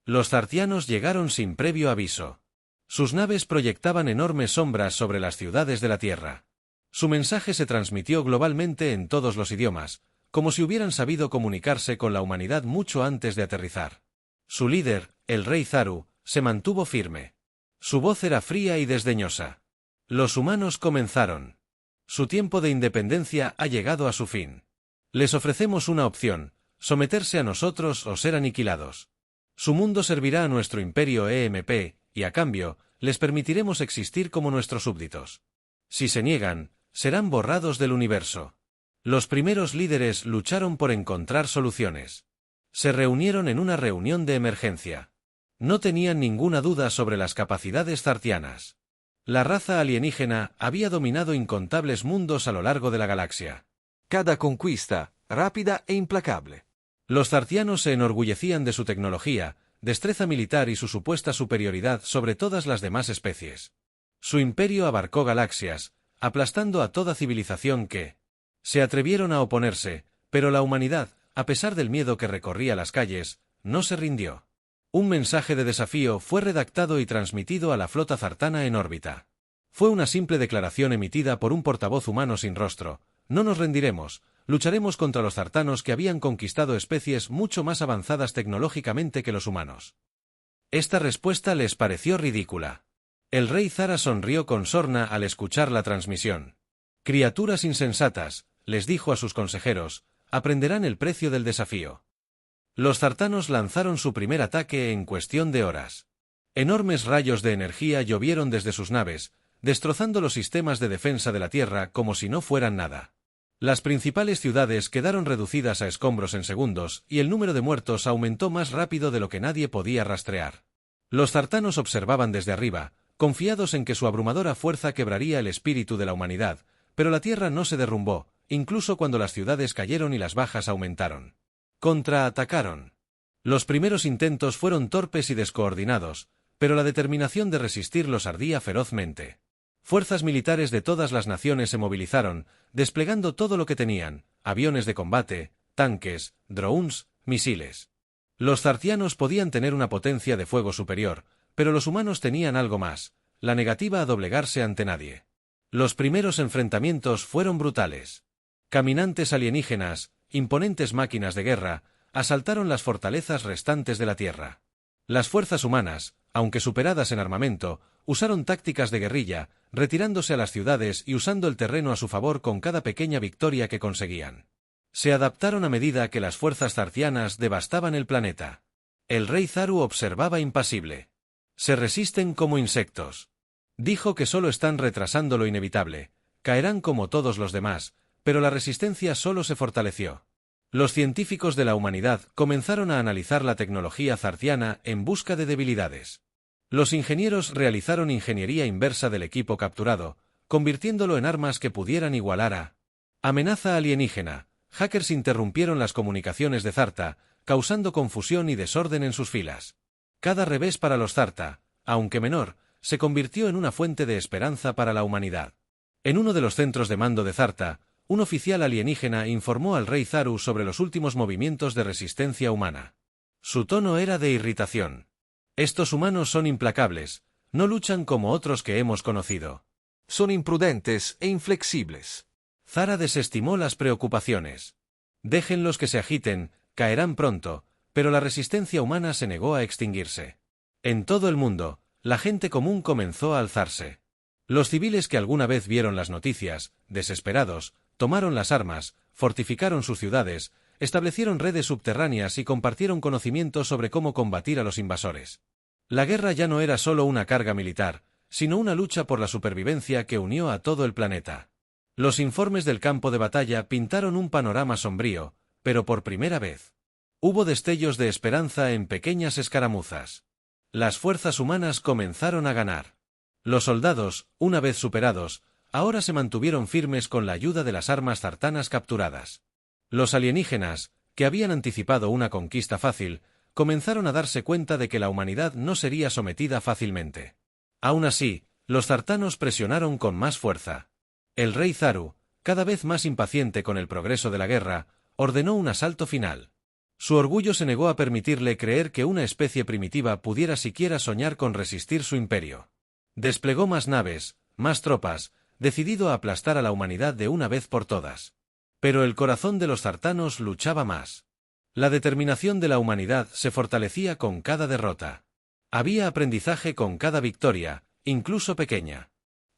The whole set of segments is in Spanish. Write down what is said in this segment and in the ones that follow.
Los zartianos llegaron sin previo aviso. Sus naves proyectaban enormes sombras sobre las ciudades de la Tierra. Su mensaje se transmitió globalmente en todos los idiomas, como si hubieran sabido comunicarse con la humanidad mucho antes de aterrizar. Su líder, el rey Zaru, se mantuvo firme. Su voz era fría y desdeñosa. Los humanos comenzaron. Su tiempo de independencia ha llegado a su fin. Les ofrecemos una opción: someterse a nosotros o ser aniquilados. Su mundo servirá a nuestro imperio EMP, y a cambio, les permitiremos existir como nuestros súbditos. Si se niegan, serán borrados del universo. Los primeros líderes lucharon por encontrar soluciones. Se reunieron en una reunión de emergencia. No tenían ninguna duda sobre las capacidades zartianas. La raza alienígena había dominado incontables mundos a lo largo de la galaxia. Cada conquista, rápida e implacable. Los zartianos se enorgullecían de su tecnología, destreza militar y su supuesta superioridad sobre todas las demás especies. Su imperio abarcó galaxias, aplastando a toda civilización que se atrevieron a oponerse, pero la humanidad, a pesar del miedo que recorría las calles, no se rindió. Un mensaje de desafío fue redactado y transmitido a la flota zartana en órbita. Fue una simple declaración emitida por un portavoz humano sin rostro: no nos rendiremos, lucharemos contra los zartanos que habían conquistado especies mucho más avanzadas tecnológicamente que los humanos. Esta respuesta les pareció ridícula. El rey Zara sonrió con sorna al escuchar la transmisión. Criaturas insensatas, les dijo a sus consejeros, aprenderán el precio del desafío. Los zartanos lanzaron su primer ataque en cuestión de horas. Enormes rayos de energía llovieron desde sus naves, destrozando los sistemas de defensa de la Tierra como si no fueran nada. Las principales ciudades quedaron reducidas a escombros en segundos, y el número de muertos aumentó más rápido de lo que nadie podía rastrear. Los zartanos observaban desde arriba, confiados en que su abrumadora fuerza quebraría el espíritu de la humanidad, pero la Tierra no se derrumbó, incluso cuando las ciudades cayeron y las bajas aumentaron. Contraatacaron. Los primeros intentos fueron torpes y descoordinados, pero la determinación de resistir los ardía ferozmente. Fuerzas militares de todas las naciones se movilizaron, desplegando todo lo que tenían: aviones de combate, tanques, drones, misiles. Los zartianos podían tener una potencia de fuego superior, pero los humanos tenían algo más: la negativa a doblegarse ante nadie. Los primeros enfrentamientos fueron brutales. Caminantes alienígenas, imponentes máquinas de guerra, asaltaron las fortalezas restantes de la Tierra. Las fuerzas humanas, aunque superadas en armamento, usaron tácticas de guerrilla, retirándose a las ciudades y usando el terreno a su favor con cada pequeña victoria que conseguían. Se adaptaron a medida que las fuerzas zartianas devastaban el planeta. El rey Zaru observaba impasible. Se resisten como insectos. Dijo que solo están retrasando lo inevitable, caerán como todos los demás, pero la resistencia solo se fortaleció. Los científicos de la humanidad comenzaron a analizar la tecnología zartiana en busca de debilidades. Los ingenieros realizaron ingeniería inversa del equipo capturado, convirtiéndolo en armas que pudieran igualar a amenaza alienígena. Hackers interrumpieron las comunicaciones de Zarta, causando confusión y desorden en sus filas. Cada revés para los Zarta, aunque menor, se convirtió en una fuente de esperanza para la humanidad. En uno de los centros de mando de Zarta, un oficial alienígena informó al rey Zaru sobre los últimos movimientos de resistencia humana. Su tono era de irritación. Estos humanos son implacables, no luchan como otros que hemos conocido. Son imprudentes e inflexibles. Zara desestimó las preocupaciones. Déjenlos que se agiten, caerán pronto, pero la resistencia humana se negó a extinguirse. En todo el mundo, la gente común comenzó a alzarse. Los civiles que alguna vez vieron las noticias, desesperados, tomaron las armas, fortificaron sus ciudades, establecieron redes subterráneas y compartieron conocimientos sobre cómo combatir a los invasores. La guerra ya no era solo una carga militar, sino una lucha por la supervivencia que unió a todo el planeta. Los informes del campo de batalla pintaron un panorama sombrío, pero por primera vez hubo destellos de esperanza en pequeñas escaramuzas. Las fuerzas humanas comenzaron a ganar. Los soldados, una vez superados, ahora se mantuvieron firmes con la ayuda de las armas zartanas capturadas. Los alienígenas, que habían anticipado una conquista fácil, comenzaron a darse cuenta de que la humanidad no sería sometida fácilmente. Aún así, los zartanos presionaron con más fuerza. El rey Zaru, cada vez más impaciente con el progreso de la guerra, ordenó un asalto final. Su orgullo se negó a permitirle creer que una especie primitiva pudiera siquiera soñar con resistir su imperio. Desplegó más naves, más tropas, decidido a aplastar a la humanidad de una vez por todas. Pero el corazón de los zartanos luchaba más. La determinación de la humanidad se fortalecía con cada derrota. Había aprendizaje con cada victoria, incluso pequeña.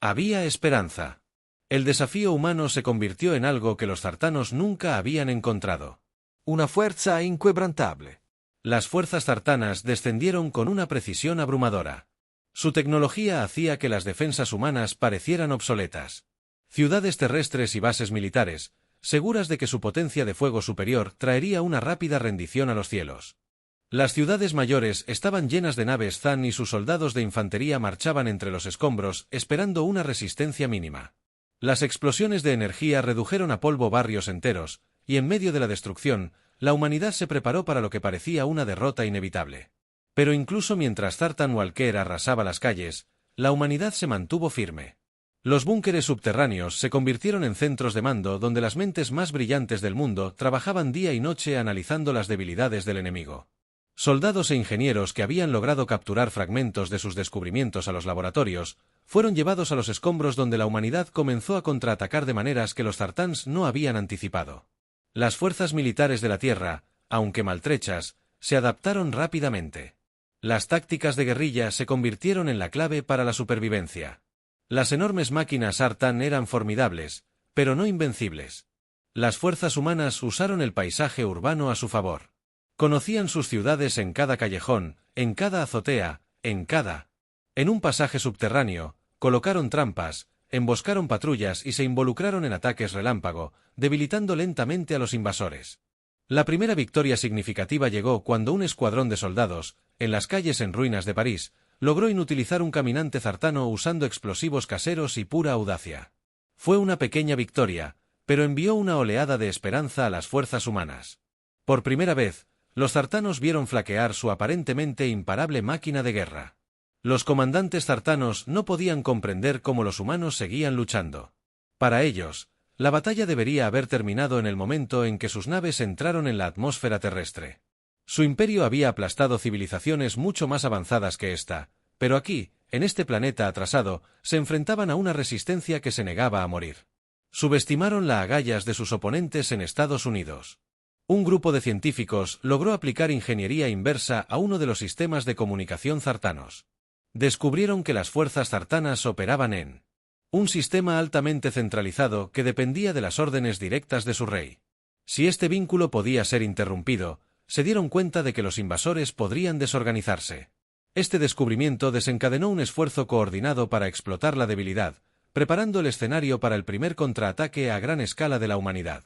Había esperanza. El desafío humano se convirtió en algo que los zartanos nunca habían encontrado. Una fuerza inquebrantable. Las fuerzas zartanas descendieron con una precisión abrumadora. Su tecnología hacía que las defensas humanas parecieran obsoletas. Ciudades terrestres y bases militares, seguras de que su potencia de fuego superior traería una rápida rendición a los cielos. Las ciudades mayores estaban llenas de naves Zan y sus soldados de infantería marchaban entre los escombros esperando una resistencia mínima. Las explosiones de energía redujeron a polvo barrios enteros, y en medio de la destrucción, la humanidad se preparó para lo que parecía una derrota inevitable. Pero incluso mientras Zartan Walker arrasaba las calles, la humanidad se mantuvo firme. Los búnkeres subterráneos se convirtieron en centros de mando donde las mentes más brillantes del mundo trabajaban día y noche analizando las debilidades del enemigo. Soldados e ingenieros que habían logrado capturar fragmentos de sus descubrimientos a los laboratorios, fueron llevados a los escombros donde la humanidad comenzó a contraatacar de maneras que los Zartans no habían anticipado. Las fuerzas militares de la Tierra, aunque maltrechas, se adaptaron rápidamente. Las tácticas de guerrilla se convirtieron en la clave para la supervivencia. Las enormes máquinas Zartan eran formidables, pero no invencibles. Las fuerzas humanas usaron el paisaje urbano a su favor. Conocían sus ciudades en cada callejón, en cada azotea, en un pasaje subterráneo, colocaron trampas, emboscaron patrullas y se involucraron en ataques relámpago, debilitando lentamente a los invasores. La primera victoria significativa llegó cuando un escuadrón de soldados, en las calles en ruinas de París, logró inutilizar un caminante zartano usando explosivos caseros y pura audacia. Fue una pequeña victoria, pero envió una oleada de esperanza a las fuerzas humanas. Por primera vez, los zartanos vieron flaquear su aparentemente imparable máquina de guerra. Los comandantes zartanos no podían comprender cómo los humanos seguían luchando. Para ellos, la batalla debería haber terminado en el momento en que sus naves entraron en la atmósfera terrestre. Su imperio había aplastado civilizaciones mucho más avanzadas que esta, pero aquí, en este planeta atrasado, se enfrentaban a una resistencia que se negaba a morir. Subestimaron las agallas de sus oponentes en Estados Unidos. Un grupo de científicos logró aplicar ingeniería inversa a uno de los sistemas de comunicación zartanos. Descubrieron que las fuerzas zartanas operaban en un sistema altamente centralizado que dependía de las órdenes directas de su rey. Si este vínculo podía ser interrumpido, se dieron cuenta de que los invasores podrían desorganizarse. Este descubrimiento desencadenó un esfuerzo coordinado para explotar la debilidad, preparando el escenario para el primer contraataque a gran escala de la humanidad.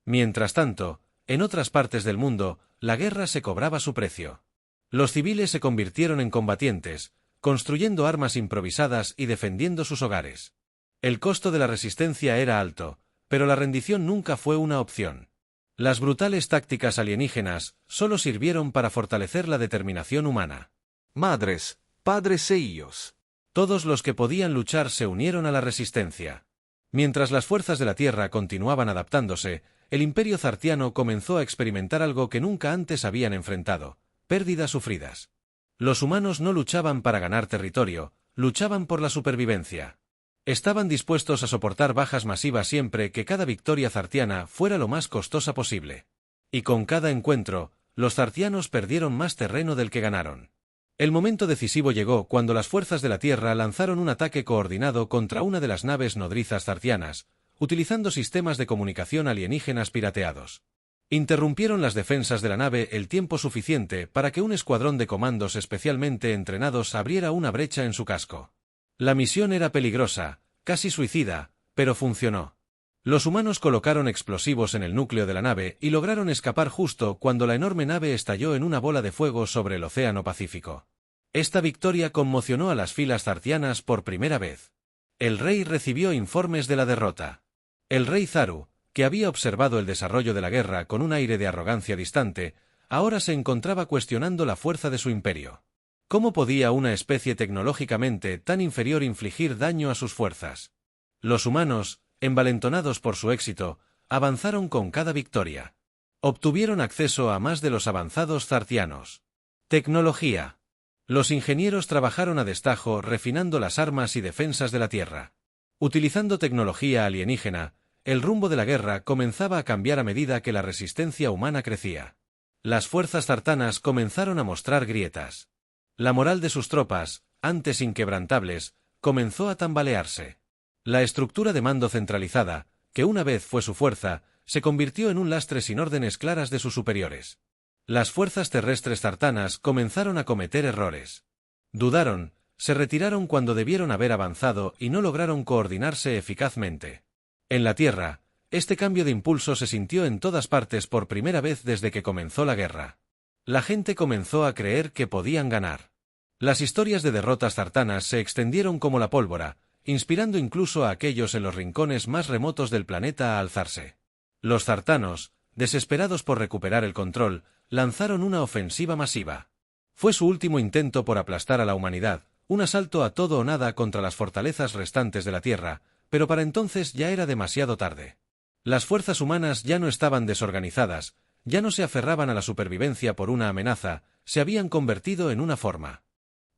Mientras tanto, en otras partes del mundo, la guerra se cobraba su precio. Los civiles se convirtieron en combatientes, construyendo armas improvisadas y defendiendo sus hogares. El costo de la resistencia era alto, pero la rendición nunca fue una opción. Las brutales tácticas alienígenas solo sirvieron para fortalecer la determinación humana. Madres, padres e hijos. Todos los que podían luchar se unieron a la resistencia. Mientras las fuerzas de la Tierra continuaban adaptándose, el Imperio Zartiano comenzó a experimentar algo que nunca antes habían enfrentado: pérdidas sufridas. Los humanos no luchaban para ganar territorio, luchaban por la supervivencia. Estaban dispuestos a soportar bajas masivas siempre que cada victoria zartiana fuera lo más costosa posible. Y con cada encuentro, los zartianos perdieron más terreno del que ganaron. El momento decisivo llegó cuando las fuerzas de la Tierra lanzaron un ataque coordinado contra una de las naves nodrizas zartianas, utilizando sistemas de comunicación alienígenas pirateados. Interrumpieron las defensas de la nave el tiempo suficiente para que un escuadrón de comandos especialmente entrenados abriera una brecha en su casco. La misión era peligrosa, casi suicida, pero funcionó. Los humanos colocaron explosivos en el núcleo de la nave y lograron escapar justo cuando la enorme nave estalló en una bola de fuego sobre el Océano Pacífico. Esta victoria conmocionó a las filas zartianas por primera vez. El rey recibió informes de la derrota. El rey Zaru, que había observado el desarrollo de la guerra con un aire de arrogancia distante, ahora se encontraba cuestionando la fuerza de su imperio. ¿Cómo podía una especie tecnológicamente tan inferior infligir daño a sus fuerzas? Los humanos, envalentonados por su éxito, avanzaron con cada victoria. Obtuvieron acceso a más de los avanzados zartianos. Tecnología. Los ingenieros trabajaron a destajo refinando las armas y defensas de la Tierra. Utilizando tecnología alienígena, el rumbo de la guerra comenzaba a cambiar a medida que la resistencia humana crecía. Las fuerzas zartanas comenzaron a mostrar grietas. La moral de sus tropas, antes inquebrantables, comenzó a tambalearse. La estructura de mando centralizada, que una vez fue su fuerza, se convirtió en un lastre sin órdenes claras de sus superiores. Las fuerzas terrestres zartanas comenzaron a cometer errores. Dudaron, se retiraron cuando debieron haber avanzado y no lograron coordinarse eficazmente. En la Tierra, este cambio de impulso se sintió en todas partes por primera vez desde que comenzó la guerra. La gente comenzó a creer que podían ganar. Las historias de derrotas zartanas se extendieron como la pólvora, inspirando incluso a aquellos en los rincones más remotos del planeta a alzarse. Los zartanos, desesperados por recuperar el control, lanzaron una ofensiva masiva. Fue su último intento por aplastar a la humanidad, un asalto a todo o nada contra las fortalezas restantes de la Tierra, pero para entonces ya era demasiado tarde. Las fuerzas humanas ya no estaban desorganizadas, ya no se aferraban a la supervivencia por una amenaza, se habían convertido en una forma.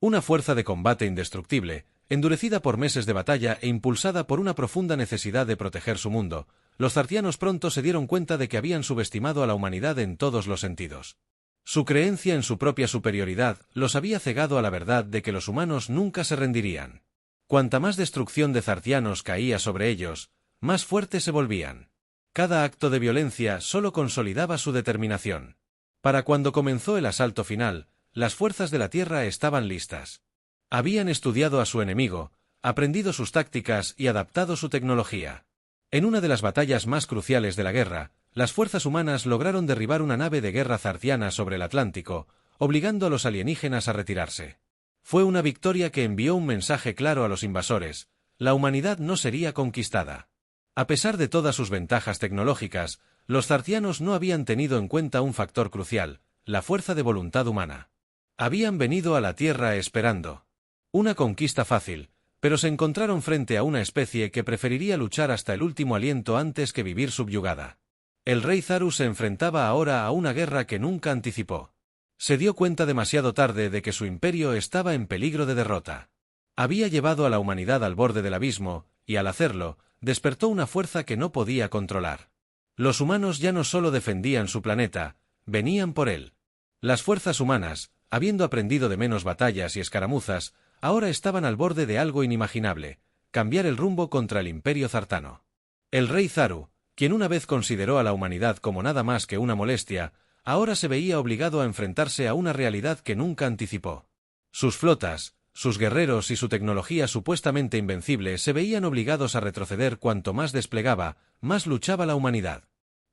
Una fuerza de combate indestructible, endurecida por meses de batalla e impulsada por una profunda necesidad de proteger su mundo, los zartianos pronto se dieron cuenta de que habían subestimado a la humanidad en todos los sentidos. Su creencia en su propia superioridad los había cegado a la verdad de que los humanos nunca se rendirían. Cuanta más destrucción de zartianos caía sobre ellos, más fuertes se volvían. Cada acto de violencia solo consolidaba su determinación. Para cuando comenzó el asalto final, las fuerzas de la Tierra estaban listas. Habían estudiado a su enemigo, aprendido sus tácticas y adaptado su tecnología. En una de las batallas más cruciales de la guerra, las fuerzas humanas lograron derribar una nave de guerra zartiana sobre el Atlántico, obligando a los alienígenas a retirarse. Fue una victoria que envió un mensaje claro a los invasores: la humanidad no sería conquistada. A pesar de todas sus ventajas tecnológicas, los zartianos no habían tenido en cuenta un factor crucial: la fuerza de voluntad humana. Habían venido a la Tierra esperando una conquista fácil, pero se encontraron frente a una especie que preferiría luchar hasta el último aliento antes que vivir subyugada. El rey Zaru se enfrentaba ahora a una guerra que nunca anticipó. Se dio cuenta demasiado tarde de que su imperio estaba en peligro de derrota. Había llevado a la humanidad al borde del abismo, y al hacerlo, despertó una fuerza que no podía controlar. Los humanos ya no solo defendían su planeta, venían por él. Las fuerzas humanas, habiendo aprendido de menos batallas y escaramuzas, ahora estaban al borde de algo inimaginable: cambiar el rumbo contra el imperio zartano. El rey Zaru, quien una vez consideró a la humanidad como nada más que una molestia, ahora se veía obligado a enfrentarse a una realidad que nunca anticipó. Sus flotas, sus guerreros y su tecnología supuestamente invencible se veían obligados a retroceder cuanto más desplegaba, más luchaba la humanidad.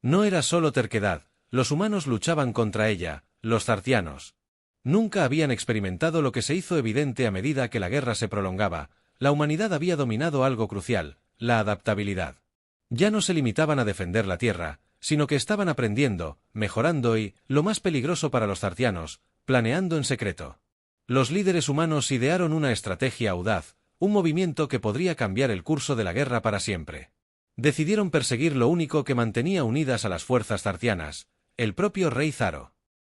No era solo terquedad, los humanos luchaban contra ella, los zartianos. Nunca habían experimentado lo que se hizo evidente a medida que la guerra se prolongaba: la humanidad había dominado algo crucial: la adaptabilidad. Ya no se limitaban a defender la Tierra, sino que estaban aprendiendo, mejorando y, lo más peligroso para los zartianos, planeando en secreto. Los líderes humanos idearon una estrategia audaz, un movimiento que podría cambiar el curso de la guerra para siempre. Decidieron perseguir lo único que mantenía unidas a las fuerzas zartianas: el propio rey Zaru.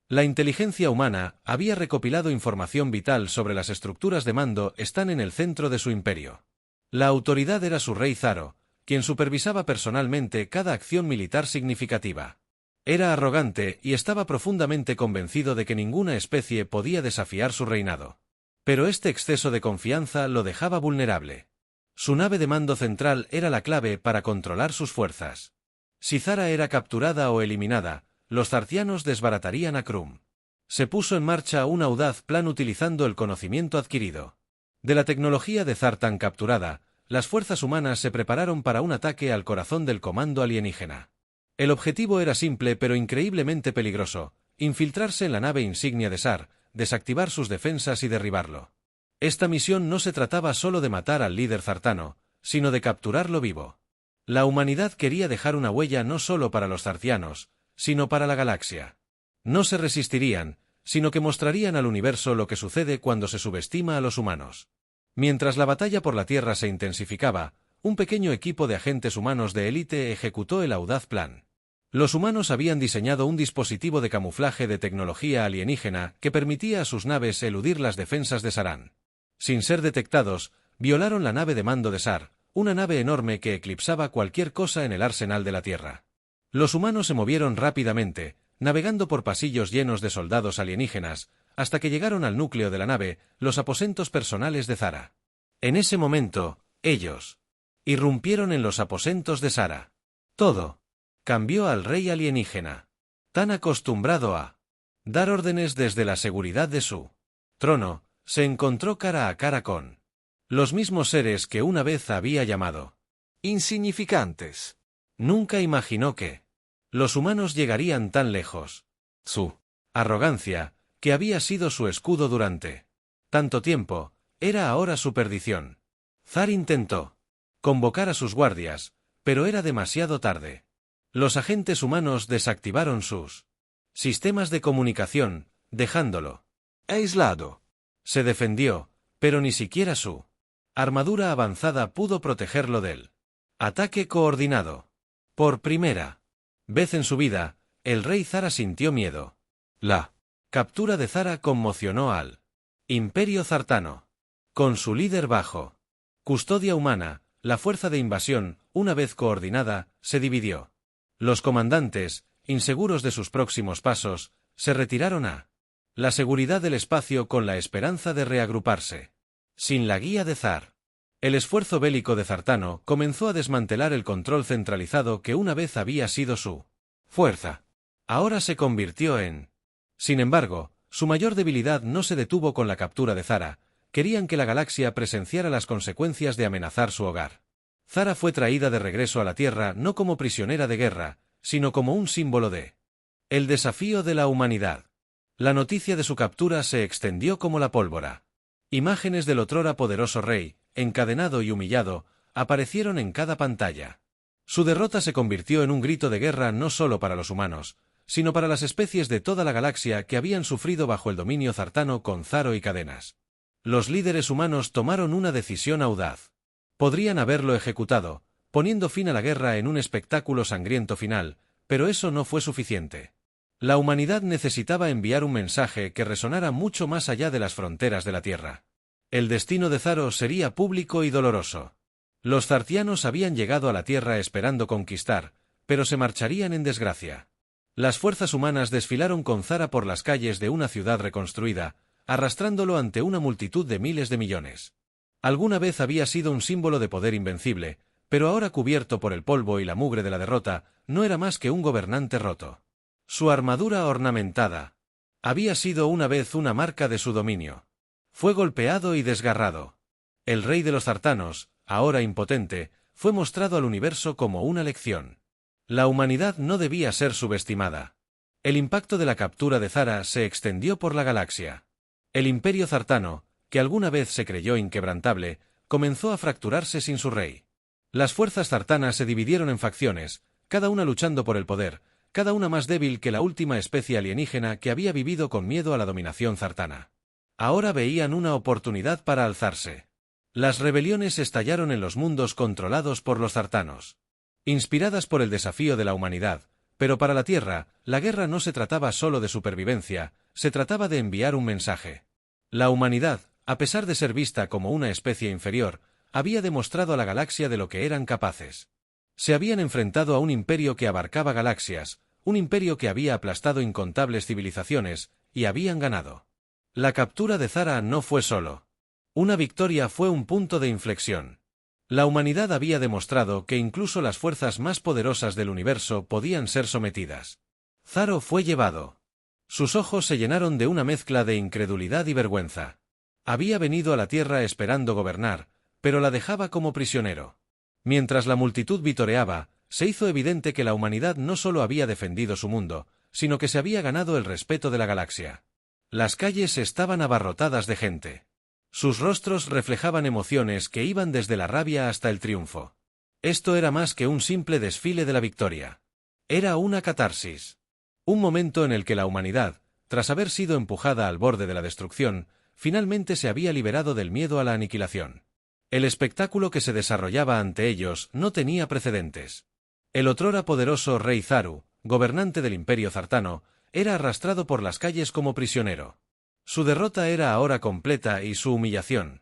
La inteligencia humana había recopilado información vital sobre las estructuras de mando están en el centro de su imperio. La autoridad era su rey Zaru, quien supervisaba personalmente cada acción militar significativa. Era arrogante y estaba profundamente convencido de que ninguna especie podía desafiar su reinado. Pero este exceso de confianza lo dejaba vulnerable. Su nave de mando central era la clave para controlar sus fuerzas. Si Zara era capturada o eliminada, los zartianos desbaratarían a Krum. Se puso en marcha un audaz plan utilizando el conocimiento adquirido. De la tecnología de Zartan capturada, las fuerzas humanas se prepararon para un ataque al corazón del comando alienígena. El objetivo era simple pero increíblemente peligroso: infiltrarse en la nave insignia de Sar, desactivar sus defensas y derribarlo. Esta misión no se trataba solo de matar al líder zartano, sino de capturarlo vivo. La humanidad quería dejar una huella no solo para los zartianos, sino para la galaxia. No se resistirían, sino que mostrarían al universo lo que sucede cuando se subestima a los humanos. Mientras la batalla por la Tierra se intensificaba, un pequeño equipo de agentes humanos de élite ejecutó el audaz plan. Los humanos habían diseñado un dispositivo de camuflaje de tecnología alienígena que permitía a sus naves eludir las defensas de Saran. Sin ser detectados, violaron la nave de mando de Sar, una nave enorme que eclipsaba cualquier cosa en el arsenal de la Tierra. Los humanos se movieron rápidamente, navegando por pasillos llenos de soldados alienígenas, hasta que llegaron al núcleo de la nave, los aposentos personales de Zara. En ese momento, ellos irrumpieron en los aposentos de Sara. Todo cambió al rey alienígena, tan acostumbrado a dar órdenes desde la seguridad de su trono, se encontró cara a cara con los mismos seres que una vez había llamado insignificantes. Nunca imaginó que los humanos llegarían tan lejos. Su arrogancia, que había sido su escudo durante tanto tiempo, era ahora su perdición. Zar intentó convocar a sus guardias, pero era demasiado tarde. Los agentes humanos desactivaron sus sistemas de comunicación, dejándolo aislado. Se defendió, pero ni siquiera su armadura avanzada pudo protegerlo del ataque coordinado. Por primera vez en su vida, el rey Zara sintió miedo. La captura de Zara conmocionó al Imperio Zartano. Con su líder bajo custodia humana, la fuerza de invasión, una vez coordinada, se dividió. Los comandantes, inseguros de sus próximos pasos, se retiraron a la seguridad del espacio con la esperanza de reagruparse. Sin la guía de Zar, el esfuerzo bélico de Zartano comenzó a desmantelar el control centralizado que una vez había sido su fuerza. Ahora se convirtió en... Sin embargo, su mayor debilidad no se detuvo con la captura de Zara. Querían que la galaxia presenciara las consecuencias de amenazar su hogar. Zara fue traída de regreso a la Tierra no como prisionera de guerra, sino como un símbolo de el desafío de la humanidad. La noticia de su captura se extendió como la pólvora. Imágenes del otrora poderoso rey, encadenado y humillado, aparecieron en cada pantalla. Su derrota se convirtió en un grito de guerra no solo para los humanos, sino para las especies de toda la galaxia que habían sufrido bajo el dominio zartano con Zaro y cadenas. Los líderes humanos tomaron una decisión audaz. Podrían haberlo ejecutado, poniendo fin a la guerra en un espectáculo sangriento final, pero eso no fue suficiente. La humanidad necesitaba enviar un mensaje que resonara mucho más allá de las fronteras de la Tierra. El destino de Zaro sería público y doloroso. Los zartianos habían llegado a la Tierra esperando conquistar, pero se marcharían en desgracia. Las fuerzas humanas desfilaron con Zara por las calles de una ciudad reconstruida, arrastrándolo ante una multitud de miles de millones. Alguna vez había sido un símbolo de poder invencible, pero ahora cubierto por el polvo y la mugre de la derrota, no era más que un gobernante roto. Su armadura ornamentada había sido una vez una marca de su dominio. Fue golpeado y desgarrado. El rey de los zartanos, ahora impotente, fue mostrado al universo como una lección. La humanidad no debía ser subestimada. El impacto de la captura de Zara se extendió por la galaxia. El imperio zartano, que alguna vez se creyó inquebrantable, comenzó a fracturarse sin su rey. Las fuerzas zartanas se dividieron en facciones, cada una luchando por el poder, cada una más débil que la última especie alienígena que había vivido con miedo a la dominación zartana. Ahora veían una oportunidad para alzarse. Las rebeliones estallaron en los mundos controlados por los zartanos. Inspiradas por el desafío de la humanidad, pero para la Tierra, la guerra no se trataba solo de supervivencia, se trataba de enviar un mensaje. La humanidad, a pesar de ser vista como una especie inferior, había demostrado a la galaxia de lo que eran capaces. Se habían enfrentado a un imperio que abarcaba galaxias, un imperio que había aplastado incontables civilizaciones, y habían ganado. La captura de Zara no fue solo una victoria, fue un punto de inflexión. La humanidad había demostrado que incluso las fuerzas más poderosas del universo podían ser sometidas. Zaro fue llevado. Sus ojos se llenaron de una mezcla de incredulidad y vergüenza. Había venido a la Tierra esperando gobernar, pero la dejaba como prisionero. Mientras la multitud vitoreaba, se hizo evidente que la humanidad no solo había defendido su mundo, sino que se había ganado el respeto de la galaxia. Las calles estaban abarrotadas de gente. Sus rostros reflejaban emociones que iban desde la rabia hasta el triunfo. Esto era más que un simple desfile de la victoria. Era una catarsis. Un momento en el que la humanidad, tras haber sido empujada al borde de la destrucción, finalmente se había liberado del miedo a la aniquilación. El espectáculo que se desarrollaba ante ellos no tenía precedentes. El otrora poderoso rey Zaru, gobernante del Imperio Zartano, era arrastrado por las calles como prisionero. Su derrota era ahora completa y su humillación.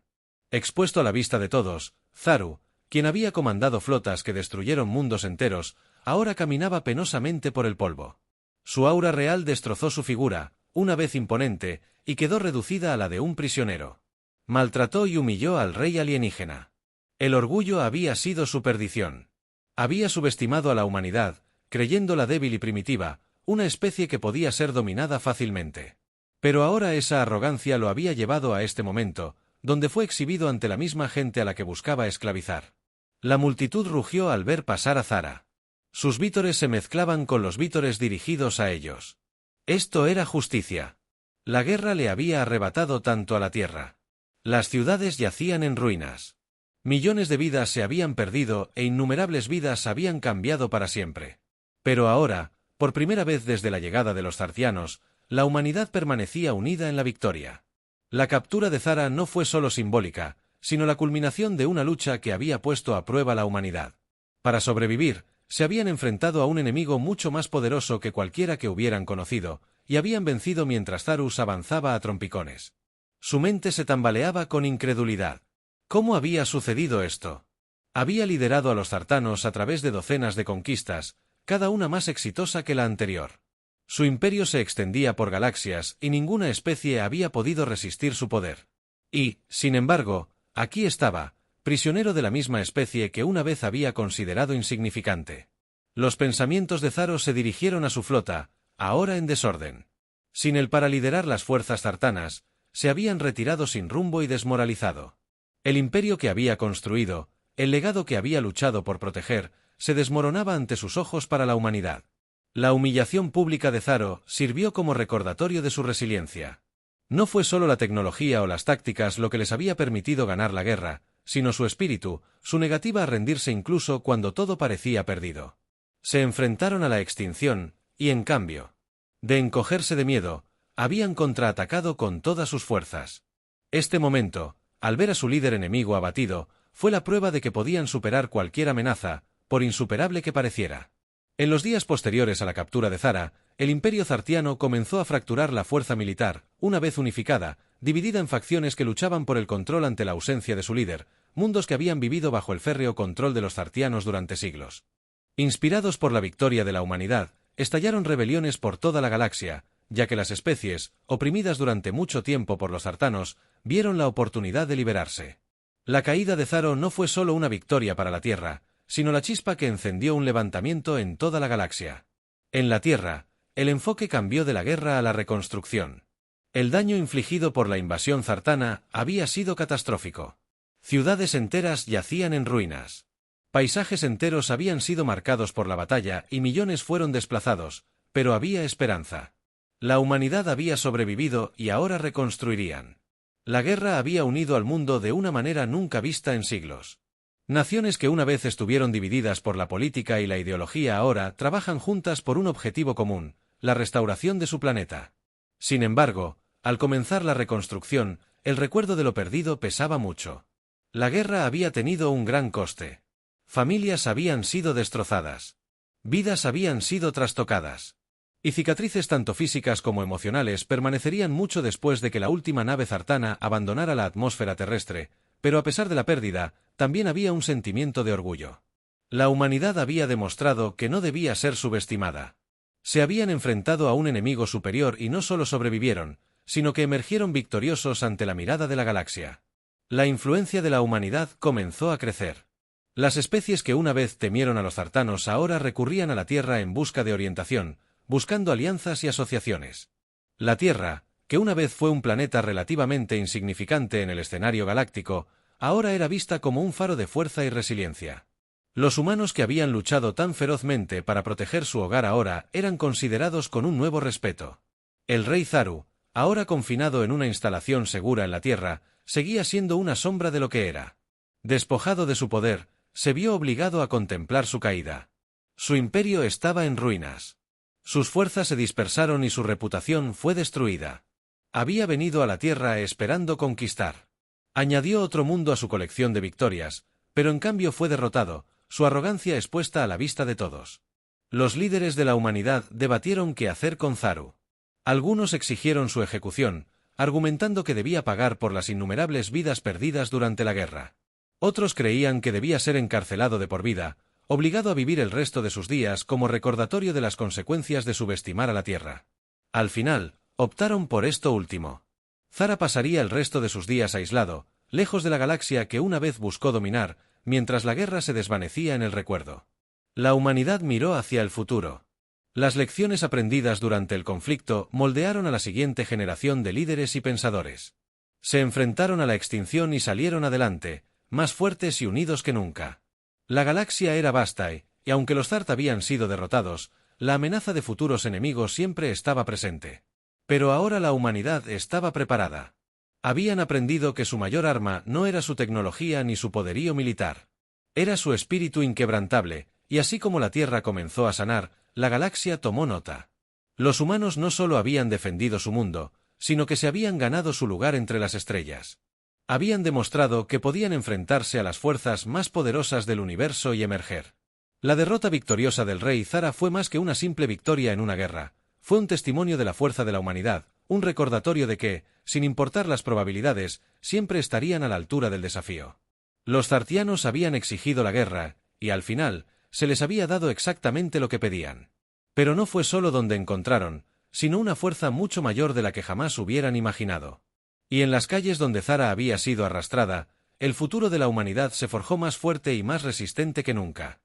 Expuesto a la vista de todos, Zaru, quien había comandado flotas que destruyeron mundos enteros, ahora caminaba penosamente por el polvo. Su aura real destrozó su figura, una vez imponente, y quedó reducida a la de un prisionero. Maltrató y humilló al rey alienígena. El orgullo había sido su perdición. Había subestimado a la humanidad, creyéndola débil y primitiva, una especie que podía ser dominada fácilmente. Pero ahora esa arrogancia lo había llevado a este momento, donde fue exhibido ante la misma gente a la que buscaba esclavizar. La multitud rugió al ver pasar a Zara. Sus vítores se mezclaban con los vítores dirigidos a ellos. Esto era justicia. La guerra le había arrebatado tanto a la tierra. Las ciudades yacían en ruinas. Millones de vidas se habían perdido e innumerables vidas habían cambiado para siempre. Pero ahora, por primera vez desde la llegada de los zartianos, la humanidad permanecía unida en la victoria. La captura de Zara no fue solo simbólica, sino la culminación de una lucha que había puesto a prueba la humanidad. Para sobrevivir, se habían enfrentado a un enemigo mucho más poderoso que cualquiera que hubieran conocido, y habían vencido mientras Zarus avanzaba a trompicones. Su mente se tambaleaba con incredulidad. ¿Cómo había sucedido esto? Había liderado a los zartanos a través de docenas de conquistas, cada una más exitosa que la anterior. Su imperio se extendía por galaxias y ninguna especie había podido resistir su poder. Y, sin embargo, aquí estaba, prisionero de la misma especie que una vez había considerado insignificante. Los pensamientos de Zaro se dirigieron a su flota, ahora en desorden. Sin él para liderar las fuerzas zartanas, se habían retirado sin rumbo y desmoralizado. El imperio que había construido, el legado que había luchado por proteger, se desmoronaba ante sus ojos para la humanidad. La humillación pública de Zaro sirvió como recordatorio de su resiliencia. No fue solo la tecnología o las tácticas lo que les había permitido ganar la guerra, sino su espíritu, su negativa a rendirse incluso cuando todo parecía perdido. Se enfrentaron a la extinción, y en cambio, de encogerse de miedo, habían contraatacado con todas sus fuerzas. Este momento, al ver a su líder enemigo abatido, fue la prueba de que podían superar cualquier amenaza, por insuperable que pareciera. En los días posteriores a la captura de Zara, el imperio zartiano comenzó a fracturar la fuerza militar, una vez unificada, dividida en facciones que luchaban por el control ante la ausencia de su líder, mundos que habían vivido bajo el férreo control de los zartianos durante siglos. Inspirados por la victoria de la humanidad, estallaron rebeliones por toda la galaxia, ya que las especies, oprimidas durante mucho tiempo por los zartanos, vieron la oportunidad de liberarse. La caída de Zaro no fue solo una victoria para la Tierra, sino la chispa que encendió un levantamiento en toda la galaxia. En la Tierra, el enfoque cambió de la guerra a la reconstrucción. El daño infligido por la invasión zartana había sido catastrófico. Ciudades enteras yacían en ruinas. Paisajes enteros habían sido marcados por la batalla y millones fueron desplazados, pero había esperanza. La humanidad había sobrevivido y ahora reconstruirían. La guerra había unido al mundo de una manera nunca vista en siglos. Naciones que una vez estuvieron divididas por la política y la ideología ahora trabajan juntas por un objetivo común, la restauración de su planeta. Sin embargo, al comenzar la reconstrucción, el recuerdo de lo perdido pesaba mucho. La guerra había tenido un gran coste. Familias habían sido destrozadas. Vidas habían sido trastocadas. Y cicatrices tanto físicas como emocionales permanecerían mucho después de que la última nave zartana abandonara la atmósfera terrestre, pero a pesar de la pérdida, también había un sentimiento de orgullo. La humanidad había demostrado que no debía ser subestimada. Se habían enfrentado a un enemigo superior y no solo sobrevivieron, sino que emergieron victoriosos ante la mirada de la galaxia. La influencia de la humanidad comenzó a crecer. Las especies que una vez temieron a los zartanos ahora recurrían a la Tierra en busca de orientación, buscando alianzas y asociaciones. La Tierra, que una vez fue un planeta relativamente insignificante en el escenario galáctico, ahora era vista como un faro de fuerza y resiliencia. Los humanos que habían luchado tan ferozmente para proteger su hogar ahora eran considerados con un nuevo respeto. El rey Zaru, ahora confinado en una instalación segura en la Tierra, seguía siendo una sombra de lo que era. Despojado de su poder, se vio obligado a contemplar su caída. Su imperio estaba en ruinas. Sus fuerzas se dispersaron y su reputación fue destruida. Había venido a la Tierra esperando conquistar. Añadió otro mundo a su colección de victorias, pero en cambio fue derrotado, su arrogancia expuesta a la vista de todos. Los líderes de la humanidad debatieron qué hacer con Zaru. Algunos exigieron su ejecución, argumentando que debía pagar por las innumerables vidas perdidas durante la guerra. Otros creían que debía ser encarcelado de por vida, obligado a vivir el resto de sus días como recordatorio de las consecuencias de subestimar a la Tierra. Al final, optaron por esto último. Zara pasaría el resto de sus días aislado, lejos de la galaxia que una vez buscó dominar, mientras la guerra se desvanecía en el recuerdo. La humanidad miró hacia el futuro. Las lecciones aprendidas durante el conflicto moldearon a la siguiente generación de líderes y pensadores. Se enfrentaron a la extinción y salieron adelante, más fuertes y unidos que nunca. La galaxia era vasta y aunque los Zart habían sido derrotados, la amenaza de futuros enemigos siempre estaba presente. Pero ahora la humanidad estaba preparada. Habían aprendido que su mayor arma no era su tecnología ni su poderío militar. Era su espíritu inquebrantable, y así como la Tierra comenzó a sanar, la galaxia tomó nota. Los humanos no solo habían defendido su mundo, sino que se habían ganado su lugar entre las estrellas. Habían demostrado que podían enfrentarse a las fuerzas más poderosas del universo y emerger. La derrota victoriosa del rey Zara fue más que una simple victoria en una guerra. Fue un testimonio de la fuerza de la humanidad, un recordatorio de que, sin importar las probabilidades, siempre estarían a la altura del desafío. Los zartianos habían exigido la guerra, y al final, se les había dado exactamente lo que pedían. Pero no fue solo donde encontraron, sino una fuerza mucho mayor de la que jamás hubieran imaginado. Y en las calles donde Zara había sido arrastrada, el futuro de la humanidad se forjó más fuerte y más resistente que nunca.